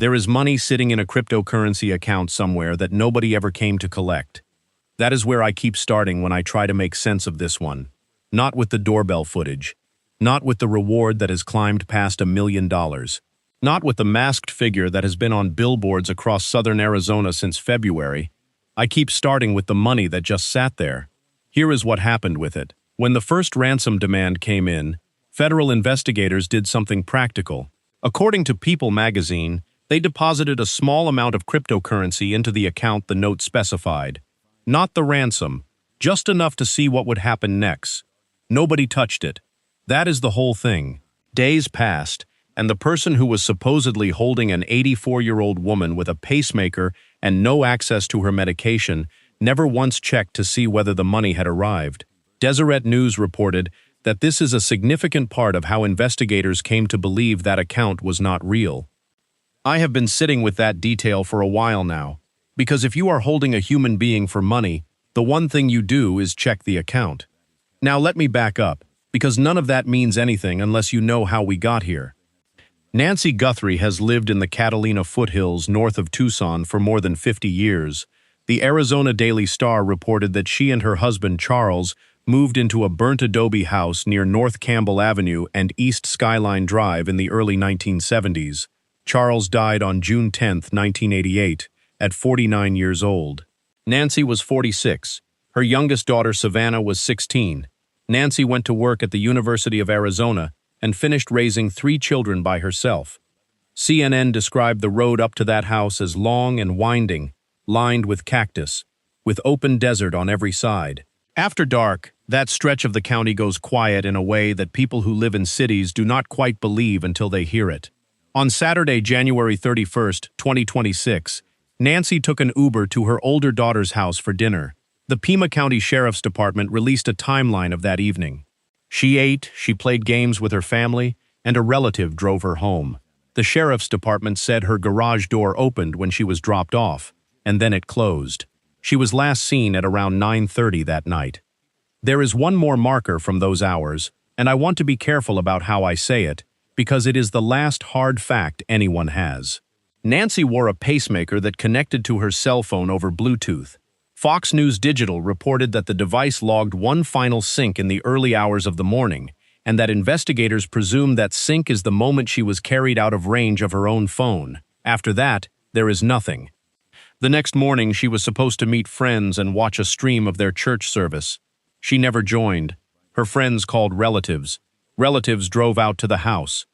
There is money sitting in a cryptocurrency account somewhere that nobody ever came to collect. That is where I keep starting when I try to make sense of this one. Not with the doorbell footage. Not with the reward that has climbed past $1 million. Not with the masked figure that has been on billboards across southern Arizona since February. I keep starting with the money that just sat there. Here is what happened with it. When the first ransom demand came in, federal investigators did something practical. According to People magazine, they deposited a small amount of cryptocurrency into the account the note specified. Not the ransom, just enough to see what would happen next. Nobody touched it. That is the whole thing. Days passed, and the person who was supposedly holding an 84-year-old woman with a pacemaker and no access to her medication never once checked to see whether the money had arrived. Deseret News reported that this is a significant part of how investigators came to believe that account was not real. I have been sitting with that detail for a while now, because if you are holding a human being for money, the one thing you do is check the account. Now let me back up, because none of that means anything unless you know how we got here. Nancy Guthrie has lived in the Catalina Foothills north of Tucson for more than 50 years. The Arizona Daily Star reported that she and her husband Charles moved into a burnt adobe house near North Campbell Avenue and East Skyline Drive in the early 1970s. Charles died on June 10, 1988, at 49 years old. Nancy was 46. Her youngest daughter Savannah was 16. Nancy went to work at the University of Arizona and finished raising 3 children by herself. CNN described the road up to that house as long and winding, lined with cactus, with open desert on every side. After dark, that stretch of the county goes quiet in a way that people who live in cities do not quite believe until they hear it. On Saturday, January 31, 2026, Nancy took an Uber to her older daughter's house for dinner. The Pima County Sheriff's Department released a timeline of that evening. She ate, she played games with her family, and a relative drove her home. The Sheriff's Department said her garage door opened when she was dropped off, and then it closed. She was last seen at around 9:30 that night. There is one more marker from those hours, and I want to be careful about how I say it, because it is the last hard fact anyone has. Nancy wore a pacemaker that connected to her cell phone over Bluetooth. Fox News Digital reported that the device logged one final sync in the early hours of the morning, and that investigators presume that sync is the moment she was carried out of range of her own phone. After that, there is nothing. The next morning, she was supposed to meet friends and watch a stream of their church service. She never joined. Her friends called relatives. Relatives drove out to the house.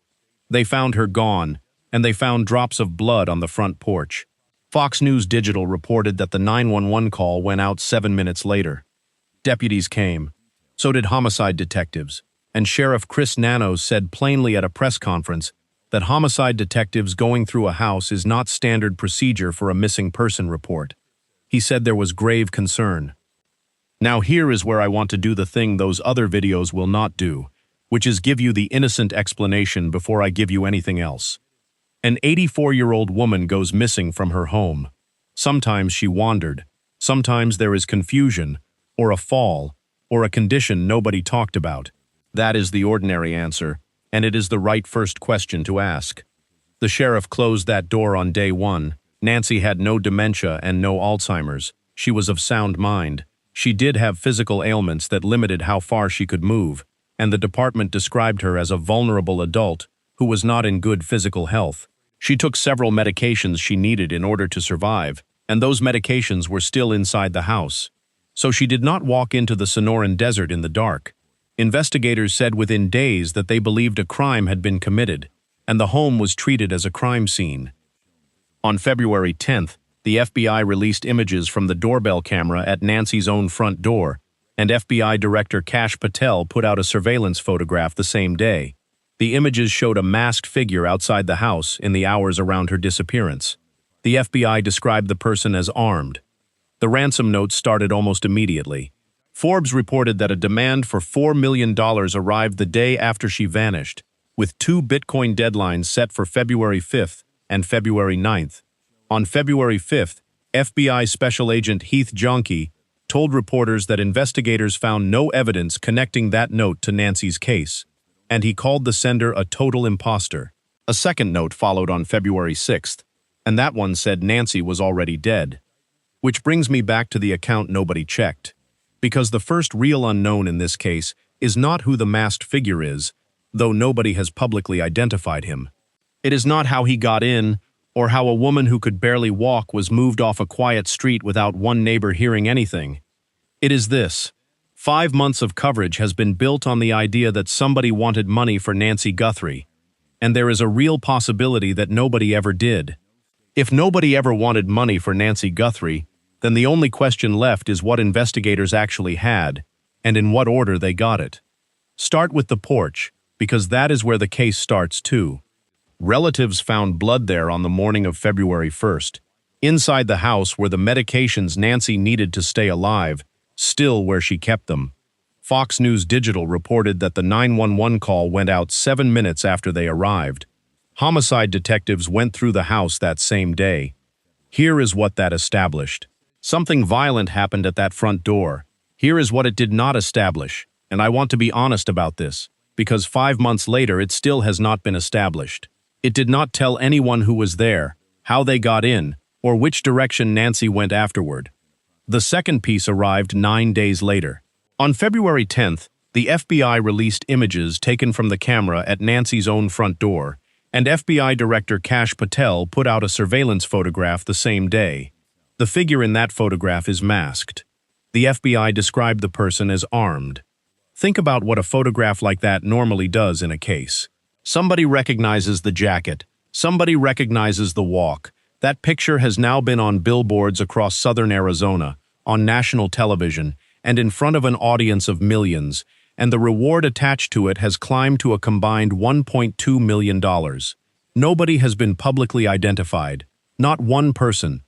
They found her gone, and they found drops of blood on the front porch. Fox News Digital reported that the 911 call went out 7 minutes later. Deputies came. So did homicide detectives. And Sheriff Chris Nanos said plainly at a press conference that homicide detectives going through a house is not standard procedure for a missing person report. He said there was grave concern. Now here is where I want to do the thing those other videos will not do, which is give you the innocent explanation before I give you anything else. An 84-year-old woman goes missing from her home. Sometimes she wandered. Sometimes there is confusion, or a fall, or a condition nobody talked about. That is the ordinary answer, and it is the right first question to ask. The sheriff closed that door on day 1. Nancy had no dementia and no Alzheimer's. She was of sound mind. She did have physical ailments that limited how far she could move, and the department described her as a vulnerable adult who was not in good physical health. She took several medications she needed in order to survive, and those medications were still inside the house. So she did not walk into the Sonoran Desert in the dark. Investigators said within days that they believed a crime had been committed, and the home was treated as a crime scene. On February 10th, the FBI released images from the doorbell camera at Nancy's own front door, and FBI Director Kash Patel put out a surveillance photograph the same day. The images showed a masked figure outside the house in the hours around her disappearance. The FBI described the person as armed. The ransom notes started almost immediately. Forbes reported that a demand for $4 million arrived the day after she vanished, with 2 Bitcoin deadlines set for February 5th and February 9th. On February 5th, FBI Special Agent Heath Jonke told reporters that investigators found no evidence connecting that note to Nancy's case, and he called the sender a total imposter. A second note followed on February 6th. and that one said Nancy was already dead. Which brings me back to the account nobody checked. Because the first real unknown in this case is not who the masked figure is, though nobody has publicly identified him. It is not how he got in, or how a woman who could barely walk was moved off a quiet street without one neighbor hearing anything. It is this. 5 months of coverage has been built on the idea that somebody wanted money for Nancy Guthrie, and there is a real possibility that nobody ever did. If nobody ever wanted money for Nancy Guthrie, then the only question left is what investigators actually had, and in what order they got it. Start with the porch, because that is where the case starts too. Relatives found blood there on the morning of February 1st. Inside the house were the medications Nancy needed to stay alive, still where she kept them. Fox News Digital reported that the 911 call went out 7 minutes after they arrived. Homicide detectives went through the house that same day. Here is what that established. Something violent happened at that front door. Here is what it did not establish, and I want to be honest about this, because 5 months later it still has not been established. It did not tell anyone who was there, how they got in, or which direction Nancy went afterward. The second piece arrived 9 days later. On February 10th, the FBI released images taken from the camera at Nancy's own front door, and FBI Director Kash Patel put out a surveillance photograph the same day. The figure in that photograph is masked. The FBI described the person as armed. Think about what a photograph like that normally does in a case. Somebody recognizes the jacket. Somebody recognizes the walk. That picture has now been on billboards across southern Arizona, on national television, and in front of an audience of millions, and the reward attached to it has climbed to a combined $1.2 million. Nobody has been publicly identified. Not one person.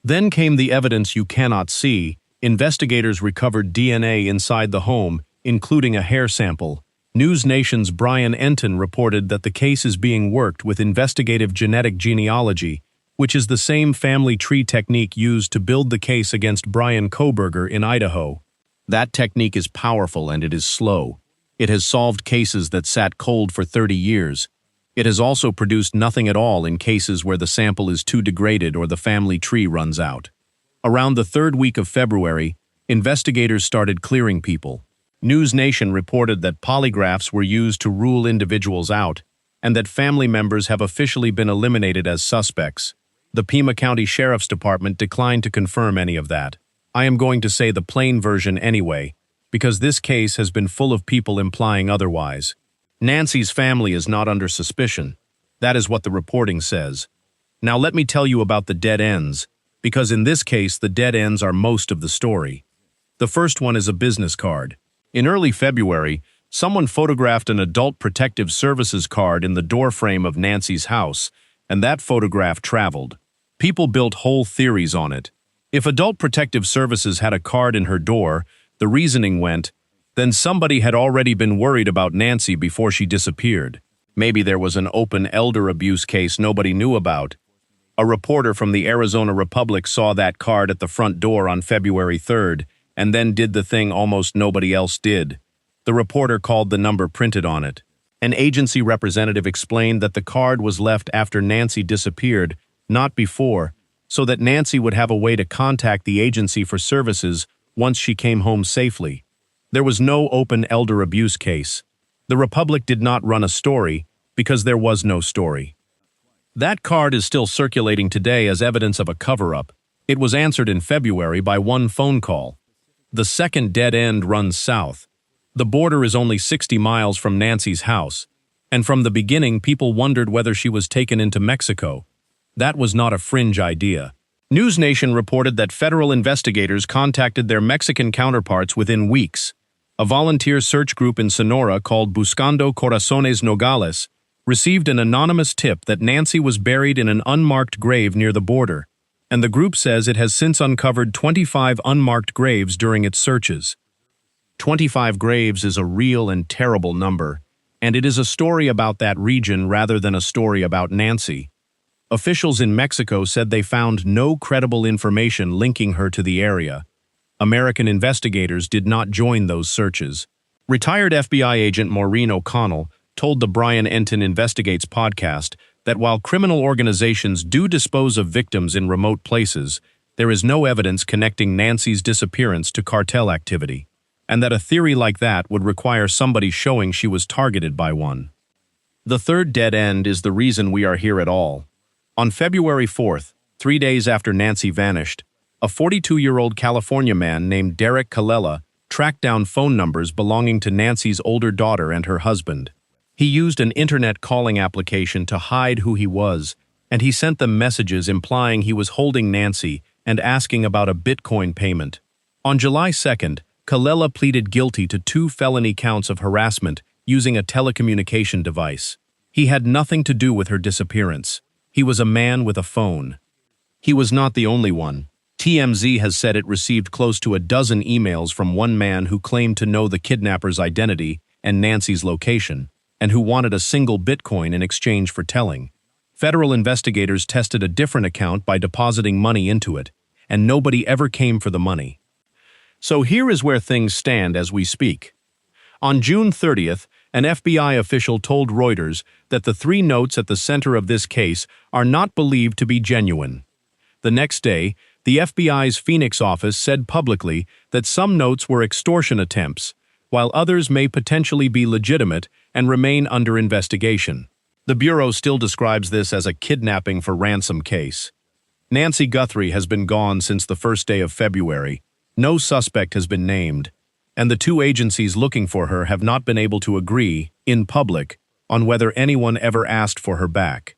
Then came the evidence you cannot see. Investigators recovered DNA inside the home, including a hair sample. News Nation's Brian Enton reported that the case is being worked with investigative genetic genealogy, which is the same family tree technique used to build the case against Brian Kohberger in Idaho. That technique is powerful and it is slow. It has solved cases that sat cold for 30 years. It has also produced nothing at all in cases where the sample is too degraded or the family tree runs out. Around the third week of February, investigators started clearing people. News Nation reported that polygraphs were used to rule individuals out, and that family members have officially been eliminated as suspects. The Pima County Sheriff's Department declined to confirm any of that. I am going to say the plain version anyway, because this case has been full of people implying otherwise. Nancy's family is not under suspicion. That is what the reporting says. Now let me tell you about the dead ends, because in this case the dead ends are most of the story. The first one is a business card. In early February, someone photographed an Adult Protective Services card in the doorframe of Nancy's house, and that photograph traveled. People built whole theories on it. If Adult Protective Services had a card in her door, the reasoning went, then somebody had already been worried about Nancy before she disappeared. Maybe there was an open elder abuse case nobody knew about. A reporter from the Arizona Republic saw that card at the front door on February 3rd, and then did the thing almost nobody else did. The reporter called the number printed on it. An agency representative explained that the card was left after Nancy disappeared, not before, so that Nancy would have a way to contact the agency for services once she came home safely. There was no open elder abuse case. The Republic did not run a story because there was no story. That card is still circulating today as evidence of a cover-up. It was answered in February by one phone call. The second dead end runs south. The border is only 60 miles from Nancy's house, and from the beginning people wondered whether she was taken into Mexico. That was not a fringe idea. News Nation reported that federal investigators contacted their Mexican counterparts within weeks. A volunteer search group in Sonora called Buscando Corazones Nogales received an anonymous tip that Nancy was buried in an unmarked grave near the border, and the group says it has since uncovered 25 unmarked graves during its searches. 25 graves is a real and terrible number, and it is a story about that region rather than a story about Nancy. Officials in Mexico said they found no credible information linking her to the area. American investigators did not join those searches. Retired FBI agent Maureen O'Connell told the Brian Enton Investigates podcast that while criminal organizations do dispose of victims in remote places, there is no evidence connecting Nancy's disappearance to cartel activity, and that a theory like that would require somebody showing she was targeted by one. The third dead end is the reason we are here at all. On February 4th, 3 days after Nancy vanished, a 42-year-old California man named Derek Kalela tracked down phone numbers belonging to Nancy's older daughter and her husband. He used an internet calling application to hide who he was, and he sent them messages implying he was holding Nancy and asking about a Bitcoin payment. On July 2nd, Kalela pleaded guilty to 2 felony counts of harassment using a telecommunication device. He had nothing to do with her disappearance. He was a man with a phone. He was not the only one. TMZ has said it received close to a dozen emails from one man who claimed to know the kidnapper's identity and Nancy's location, and who wanted a single Bitcoin in exchange for telling. Federal investigators tested a different account by depositing money into it, and nobody ever came for the money. So here is where things stand as we speak. On June 30th, an FBI official told Reuters that the 3 notes at the center of this case are not believed to be genuine. The next day, the FBI's Phoenix office said publicly that some notes were extortion attempts, while others may potentially be legitimate and remain under investigation. The Bureau still describes this as a kidnapping for ransom case. Nancy Guthrie has been gone since the first day of February. No suspect has been named, and the 2 agencies looking for her have not been able to agree, in public, on whether anyone ever asked for her back.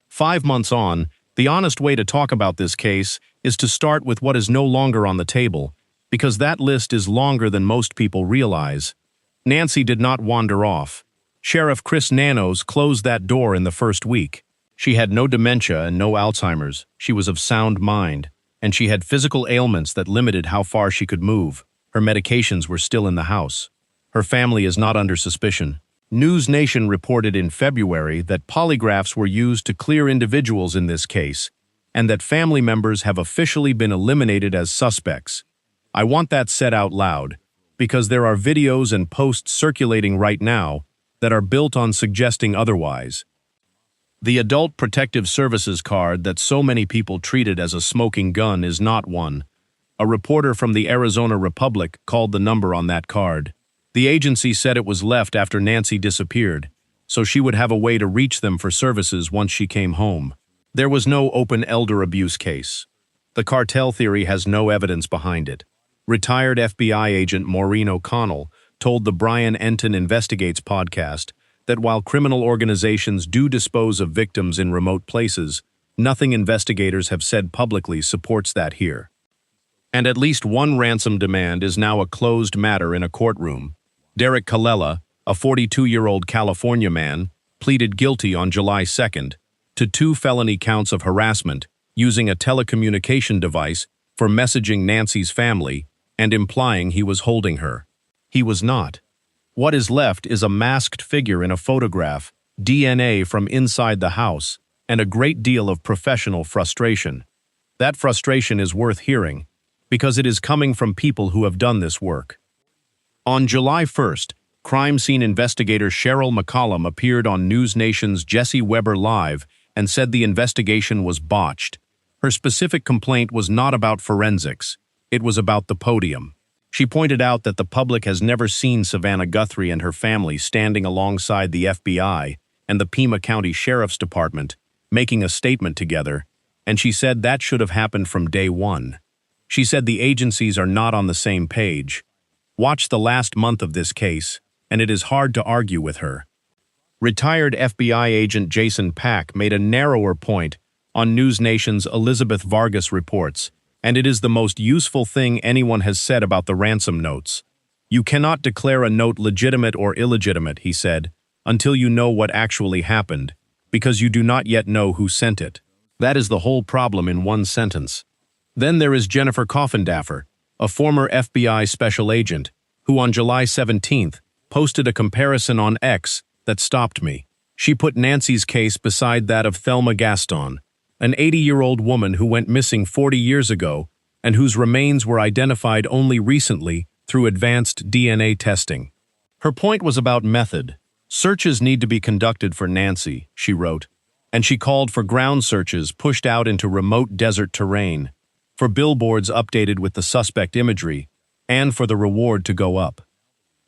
5 months on, the honest way to talk about this case is to start with what is no longer on the table, because that list is longer than most people realize. Nancy did not wander off. Sheriff Chris Nanos closed that door in the first week. She had no dementia and no Alzheimer's. She was of sound mind, and she had physical ailments that limited how far she could move. Her medications were still in the house. Her family is not under suspicion. News Nation reported in February that polygraphs were used to clear individuals in this case, and that family members have officially been eliminated as suspects. I want that said out loud, because there are videos and posts circulating right now that are built on suggesting otherwise. The Adult Protective Services card that so many people treated as a smoking gun is not one. A reporter from the Arizona Republic called the number on that card. The agency said it was left after Nancy disappeared, so she would have a way to reach them for services once she came home. There was no open elder abuse case. The cartel theory has no evidence behind it. Retired FBI agent Maureen O'Connell told the Brian Enton Investigates podcast that while criminal organizations do dispose of victims in remote places, nothing investigators have said publicly supports that here. And at least one ransom demand is now a closed matter in a courtroom. Derek Kalela, a 42-year-old California man, pleaded guilty on July 2nd to 2 felony counts of harassment using a telecommunication device for messaging Nancy's family and implying he was holding her. He was not. What is left is a masked figure in a photograph, DNA from inside the house, and a great deal of professional frustration. That frustration is worth hearing, because it is coming from people who have done this work. On July 1st, crime scene investigator Cheryl McCollum appeared on News Nation's Jesse Weber Live and said the investigation was botched. Her specific complaint was not about forensics. It was about the podium. She pointed out that the public has never seen Savannah Guthrie and her family standing alongside the FBI and the Pima County Sheriff's Department, making a statement together, and she said that should have happened from day one. She said the agencies are not on the same page. Watch the last month of this case, and it is hard to argue with her. Retired FBI agent Jason Pack made a narrower point on News Nation's Elizabeth Vargas reports, and it is the most useful thing anyone has said about the ransom notes. You cannot declare a note legitimate or illegitimate, he said, until you know what actually happened, because you do not yet know who sent it. That is the whole problem in one sentence. Then there is Jennifer Coffindaffer, a former FBI special agent, who on July 17th posted a comparison on X that stopped me. She put Nancy's case beside that of Thelma Gaston, an 80-year-old woman who went missing 40 years ago and whose remains were identified only recently through advanced DNA testing. Her point was about method. Searches need to be conducted for Nancy, she wrote, and she called for ground searches pushed out into remote desert terrain, for billboards updated with the suspect imagery, and for the reward to go up.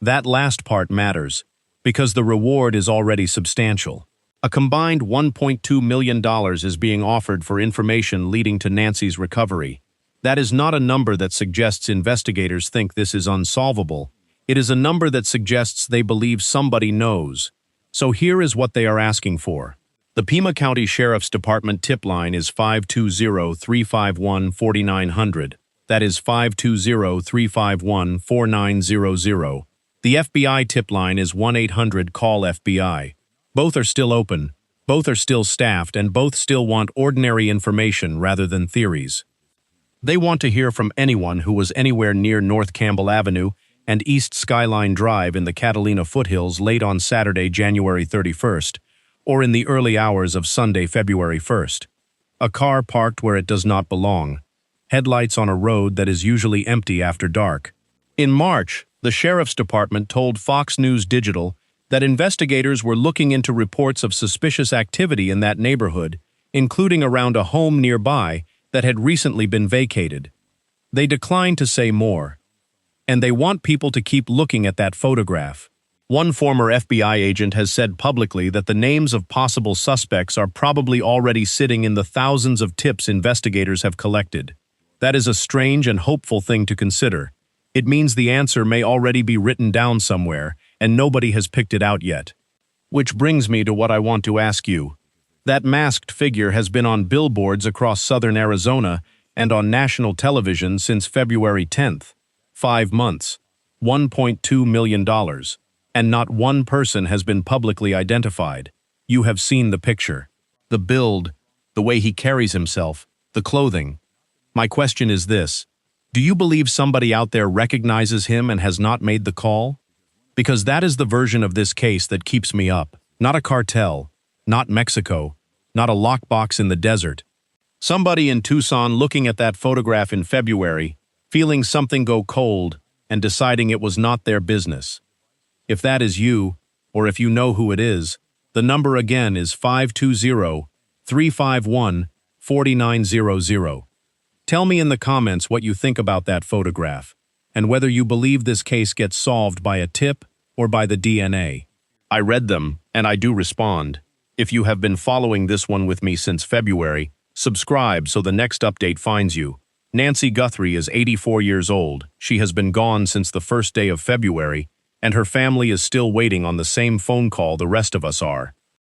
That last part matters, because the reward is already substantial. A combined $1.2 million is being offered for information leading to Nancy's recovery. That is not a number that suggests investigators think this is unsolvable. It is a number that suggests they believe somebody knows. So here is what they are asking for. The Pima County Sheriff's Department tip line is 520-351-4900. That is 520-351-4900. The FBI tip line is 1-800-CALL-FBI. Both are still open, both are still staffed, and both still want ordinary information rather than theories. They want to hear from anyone who was anywhere near North Campbell Avenue and East Skyline Drive in the Catalina Foothills late on Saturday, January 31st, or in the early hours of Sunday, February 1st. A car parked where it does not belong. Headlights on a road that is usually empty after dark. In March, the Sheriff's Department told Fox News Digital that investigators were looking into reports of suspicious activity in that neighborhood, including around a home nearby that had recently been vacated. They declined to say more, and they want people to keep looking at that photograph. One former FBI agent has said publicly that the names of possible suspects are probably already sitting in the thousands of tips investigators have collected. That is a strange and hopeful thing to consider. It means the answer may already be written down somewhere, and nobody has picked it out yet. Which brings me to what I want to ask you. That masked figure has been on billboards across southern Arizona and on national television since February 10th. 5 months, $1.2 million, and not one person has been publicly identified. You have seen the picture. The build, the way he carries himself, the clothing. My question is this: do you believe somebody out there recognizes him and has not made the call? Because that is the version of this case that keeps me up. Not a cartel, not Mexico, not a lockbox in the desert. Somebody in Tucson looking at that photograph in February, feeling something go cold, and deciding it was not their business. If that is you, or if you know who it is, the number again is 520-351-4900. Tell me in the comments what you think about that photograph, and whether you believe this case gets solved by a tip or by the DNA. I read them, and I do respond. If you have been following this one with me since February, subscribe so the next update finds you. Nancy Guthrie is 84 years old. She has been gone since the first day of February, and her family is still waiting on the same phone call the rest of us are.